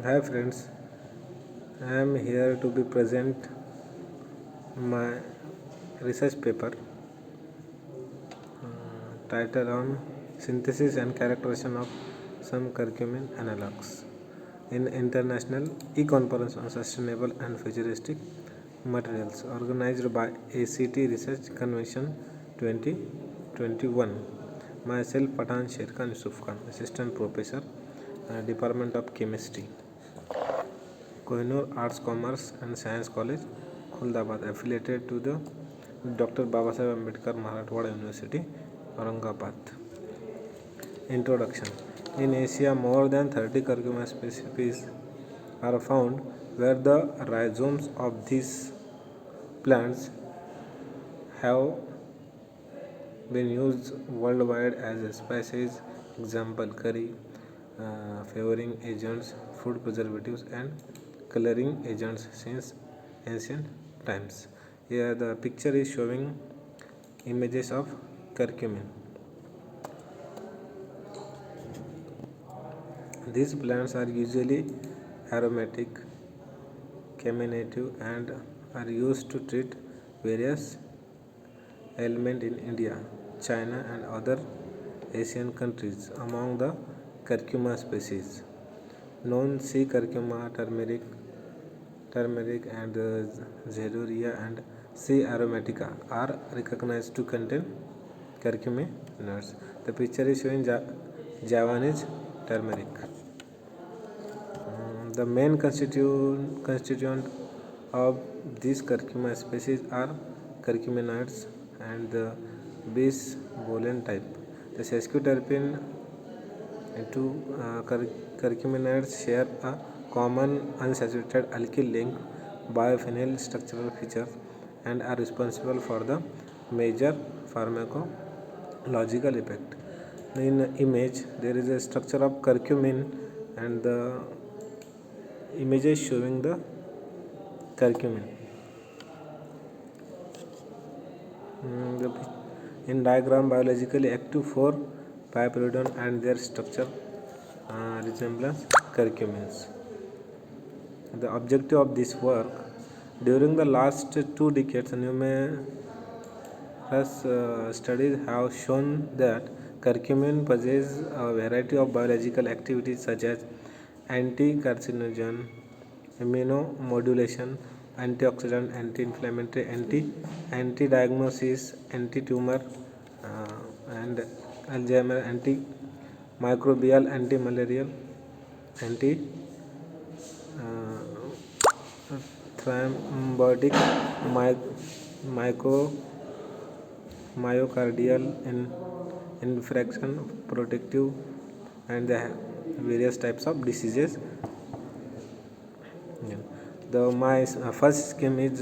Hi friends, I am here to be present my research paper titled on synthesis and characterization of some curcumin analogs in International E-Conference on Sustainable and Futuristic Materials organized by ACT Research Convention 2021. Myself Pathan Sherkan Yusuf Khan, Assistant Professor, Department of Chemistry, Kohinoor Arts, Commerce and Science College, Khuldabat, affiliated to the Dr. Babasaheb Ambedkar Marathwada University, Aurangabad. Introduction. In Asia, more than 30 curcuma species are found, where the rhizomes of these plants have been used worldwide as a species. Example: curry, flavoring agents, food preservatives, and coloring agents since ancient times. Here, the picture is showing images of curcumin. These plants are usually aromatic, carminative, and are used to treat various ailments in India, China, and other Asian countries. Among the curcuma species known, C. curcuma, turmeric, and Xeroria and C. aromatica are recognized to contain curcumin nuts. The picture is showing Javanese turmeric. The main constituent of these curcuma species are curcuminoids and the bis-boleyn type. The sesquiterpene two curcuminoids share a common unsaturated alkyl link biophenyl structural features and are responsible for the major pharmacological effect. In the image, there is a structure of curcumin and the images showing the curcumin. In diagram, biologically active for piperidone and their structure resemblance curcumins. The objective of this work: during the last 2 decades, numerous studies have shown that curcumin possesses a variety of biological activities such as anti-carcinogen, immunomodulation, antioxidant, anti-inflammatory, anti-diagnosis, anti-tumor, and Alzheimer, antimicrobial, anti-malarial, anti-thrombotic, myocardial infection, protective, and the various types of diseases. My first scheme is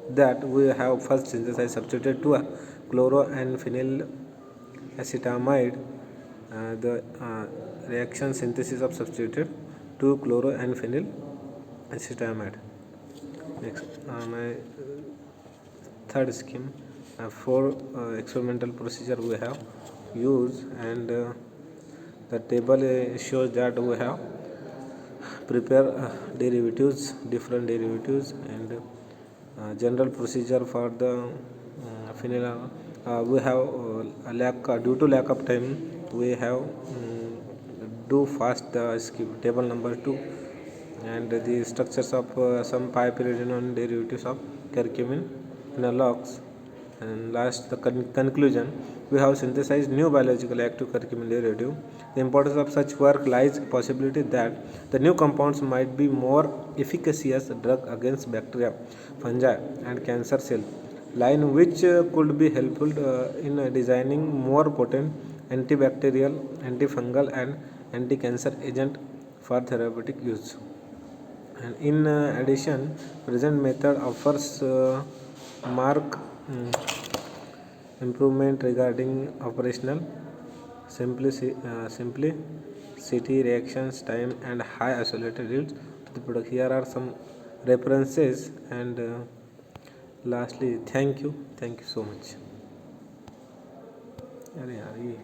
that we have first synthesized substituted to a chloro and phenyl acetamide. The reaction synthesis of substituted to chloro and phenyl acetamide. Next, my third scheme, for experimental procedure we have used, and the table shows that we have prepare different derivatives, and general procedure for the phenyl. We have due to lack of time, we have do fast the skip table number 2 and the structures of some piperidone derivatives of curcumin analogs. And last, the conclusion: we have synthesized new biological active curcumin derivative. The importance of such work lies in the possibility that the new compounds might be more efficacious drug against bacteria, fungi, and cancer cells, line which could be helpful in designing more potent antibacterial, antifungal, and anti-cancer agent for therapeutic use. And in addition, present method offers mark improvement regarding operational simplicity, reactions time, and high isolated yields to the product. Here are some references, and lastly, thank you so much. अरे यार ये